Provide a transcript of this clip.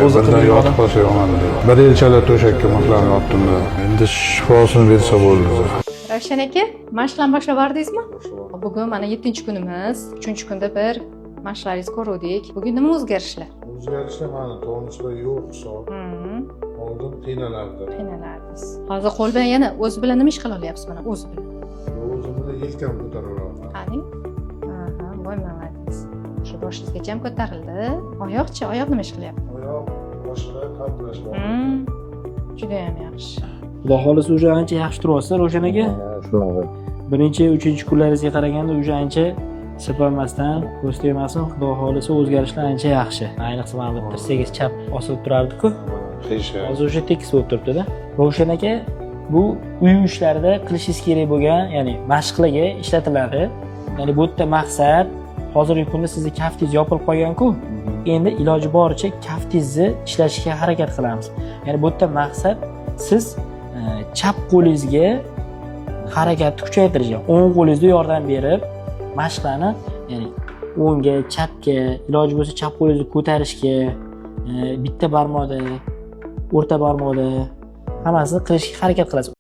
o'zi birdan qilib yotib qolsa yomon. Bir yilchalab to'shakka maqlanib yotdim-da. Endi shifosini bersa bo'ldi. Ravshan aka, mashqlarni boshlab yubordingizmi? Bugun mana 7-kunimiz. 3-kunda bir mashqlaringizni ko'rdik. Bugun nima o'zgarishlar? O'zgarishlar mana tonuslar yo'q hisob. Oldin qiynalardi. Qiynalardingiz. Hozir qo'l bilan yana o'zi bilan nima ish qila olyapsiz mana o'zi bilan? O'zim bilan yelkamni ko'taraverdim. Qaning. Voy maladingiz. Shu boshingizgacha ham ko'tarildi. Oyoqchi, oyoq nima ish qilyapti? Oyoq boshqa qaltirash bor. Juda ham yaxshi. Xudo xolisa o'sha ancha yaxshi turyapsiz, Ravshan aka. Shunaqa. Birinchi, 3-kunlaringizga qaraganda o'sha ancha sirpanmasdan, ko'z tegmasin, Xudo xolisa o'zgarishlar ancha yaxshi. Ayniqsa mana bu tirsagingiz chap osilib turardi-ku. Hozir o'sha tekis bo'lib turibdi-da. Ravshan aka, bu uy ishlarida qilishingiz kerak bo'lgan, ya'ni mashqlarga ishlatiladi. Ya'ni bu yerda maqsad hozirgi kunda sizni kaftingiz yopilib qolgan-ku. Endi iloji boricha kaftingizni ishlashga harakat qilamiz. Ya'ni bu yerda maqsad siz chap qo'lingizga harakatni kuchaytirishga, o'ng qo'lingizga yordam berib, mashqlarni, ya'ni o'ngga, chapga, iloji bo'lsa chap qo'lingizni ko'tarishga, bitta barmoqda, o'rta barmoqda hammasini qilishga harakat qilasiz.